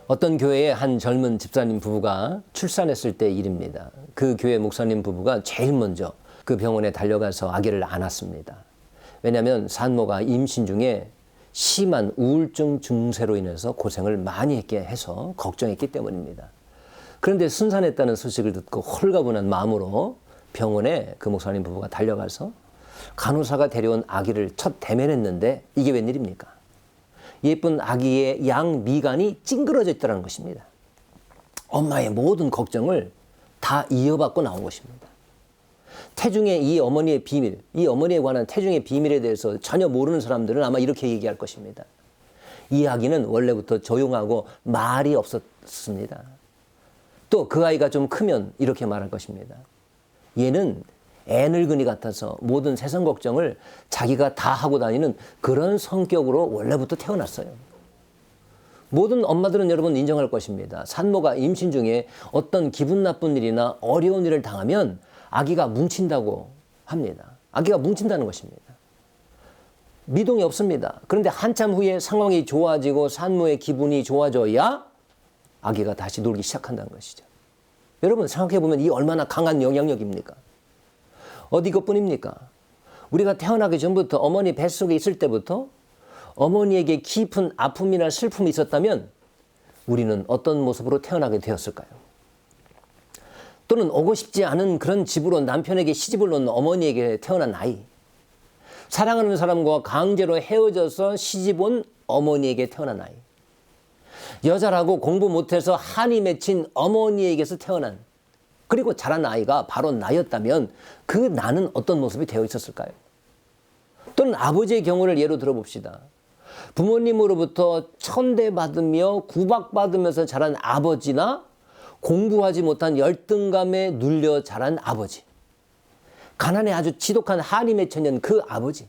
어떤 교회의 한 젊은 집사님 부부가 출산했을 때 일입니다. 그 교회 목사님 부부가 제일 먼저 그 병원에 달려가서 아기를 안았습니다. 왜냐하면 산모가 임신 중에 심한 우울증 증세로 인해서 고생을 많이 했게 해서 걱정했기 때문입니다. 그런데 순산했다는 소식을 듣고 홀가분한 마음으로 병원에 그 목사님 부부가 달려가서 간호사가 데려온 아기를 첫 대면했는데 이게 웬일입니까? 예쁜 아기의 양 미간이 찡그러져 있다는 것입니다. 엄마의 모든 걱정을 다 이어받고 나온 것입니다. 태중의 이 어머니의 비밀, 이 어머니에 관한 태중의 비밀에 대해서 전혀 모르는 사람들은 아마 이렇게 얘기할 것입니다. 이 아기는 원래부터 조용하고 말이 없었습니다. 또 그 아이가 좀 크면 이렇게 말할 것입니다. 얘는 애늙은이 같아서 모든 세상 걱정을 자기가 다 하고 다니는 그런 성격으로 원래부터 태어났어요. 모든 엄마들은 여러분 인정할 것입니다. 산모가 임신 중에 어떤 기분 나쁜 일이나 어려운 일을 당하면 아기가 뭉친다고 합니다. 아기가 뭉친다는 것입니다. 미동이 없습니다. 그런데 한참 후에 상황이 좋아지고 산모의 기분이 좋아져야 아기가 다시 놀기 시작한다는 것이죠. 여러분 생각해보면 이 얼마나 강한 영향력입니까? 어디 것뿐입니까? 우리가 태어나기 전부터 어머니 뱃속에 있을 때부터 어머니에게 깊은 아픔이나 슬픔이 있었다면 우리는 어떤 모습으로 태어나게 되었을까요? 또는 오고 싶지 않은 그런 집으로 남편에게 시집을 놓는 어머니에게 태어난 아이, 사랑하는 사람과 강제로 헤어져서 시집 온 어머니에게 태어난 아이, 여자라고 공부 못해서 한이 맺힌 어머니에게서 태어난, 그리고 자란 아이가 바로 나였다면 그 나는 어떤 모습이 되어 있었을까요? 또는 아버지의 경우를 예로 들어봅시다. 부모님으로부터 천대받으며 구박받으면서 자란 아버지나 공부하지 못한 열등감에 눌려 자란 아버지, 가난에 아주 지독한 한이 맺혀있는 그 아버지,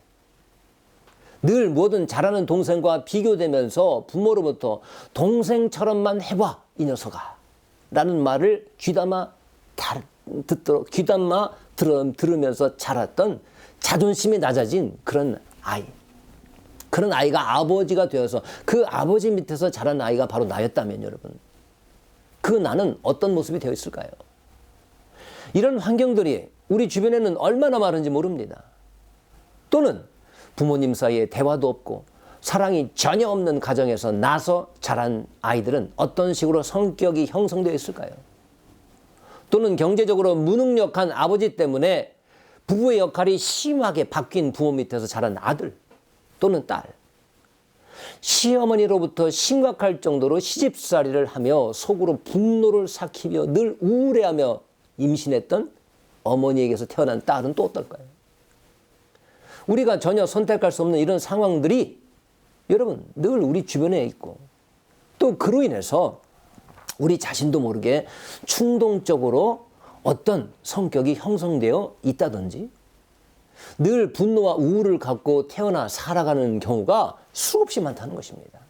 늘 뭐든 잘하는 동생과 비교되면서 부모로부터 동생처럼만 해봐 이 녀석아 라는 말을 귀담아 들으면서 자랐던 자존심이 낮아진 그런 아이, 그런 아이가 아버지가 되어서 그 아버지 밑에서 자란 아이가 바로 나였다면 여러분, 그 나는 어떤 모습이 되어 있을까요? 이런 환경들이 우리 주변에는 얼마나 많은지 모릅니다. 또는 부모님 사이에 대화도 없고 사랑이 전혀 없는 가정에서 나서 자란 아이들은 어떤 식으로 성격이 형성되어 있을까요? 또는 경제적으로 무능력한 아버지 때문에 부부의 역할이 심하게 바뀐 부모 밑에서 자란 아들 또는 딸, 시어머니로부터 심각할 정도로 시집살이를 하며 속으로 분노를 삭히며 늘 우울해하며 임신했던 어머니에게서 태어난 딸은 또 어떨까요? 우리가 전혀 선택할 수 없는 이런 상황들이 여러분 늘 우리 주변에 있고, 또 그로 인해서 우리 자신도 모르게 충동적으로 어떤 성격이 형성되어 있다든지 늘 분노와 우울을 갖고 태어나 살아가는 경우가 수없이 많다는 것입니다.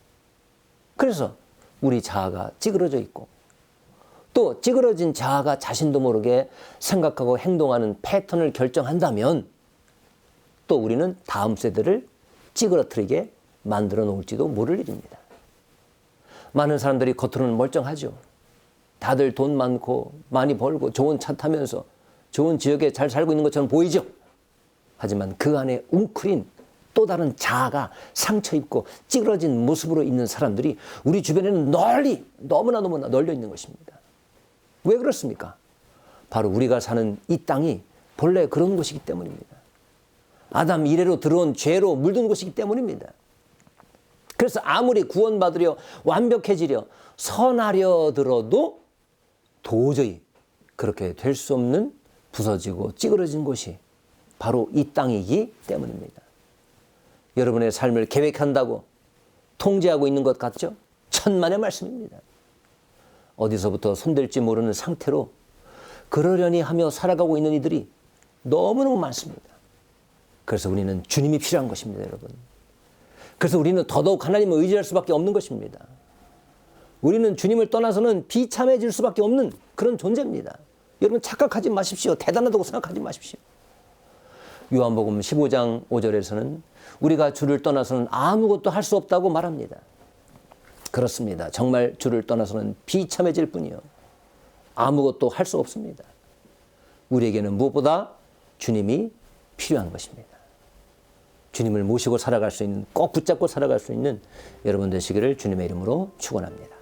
그래서 우리 자아가 찌그러져 있고, 또 찌그러진 자아가 자신도 모르게 생각하고 행동하는 패턴을 결정한다면 또 우리는 다음 세대를 찌그러뜨리게 만들어 놓을지도 모를 일입니다. 많은 사람들이 겉으로는 멀쩡하죠. 다들 돈 많고 많이 벌고 좋은 차 타면서 좋은 지역에 잘 살고 있는 것처럼 보이죠. 하지만 그 안에 웅크린 또 다른 자아가 상처 입고 찌그러진 모습으로 있는 사람들이 우리 주변에는 너무나 널려 있는 것입니다. 왜 그렇습니까? 바로 우리가 사는 이 땅이 본래 그런 곳이기 때문입니다. 아담 이래로 들어온 죄로 물든 곳이기 때문입니다. 그래서 아무리 구원받으려 완벽해지려 선하려 들어도 도저히 그렇게 될 수 없는 부서지고 찌그러진 곳이 바로 이 땅이기 때문입니다. 여러분의 삶을 계획한다고 통제하고 있는 것 같죠? 천만의 말씀입니다. 어디서부터 손댈지 모르는 상태로 그러려니 하며 살아가고 있는 이들이 너무너무 많습니다. 그래서 우리는 주님이 필요한 것입니다, 여러분. 그래서 우리는 더더욱 하나님을 의지할 수밖에 없는 것입니다. 우리는 주님을 떠나서는 비참해질 수밖에 없는 그런 존재입니다. 여러분 착각하지 마십시오. 대단하다고 생각하지 마십시오. 요한복음 15장 5절에서는 우리가 주를 떠나서는 아무것도 할 수 없다고 말합니다. 그렇습니다. 정말 주를 떠나서는 비참해질 뿐이요. 아무것도 할 수 없습니다. 우리에게는 무엇보다 주님이 필요한 것입니다. 주님을 모시고 살아갈 수 있는, 꼭 붙잡고 살아갈 수 있는 여러분 되시기를 주님의 이름으로 축원합니다.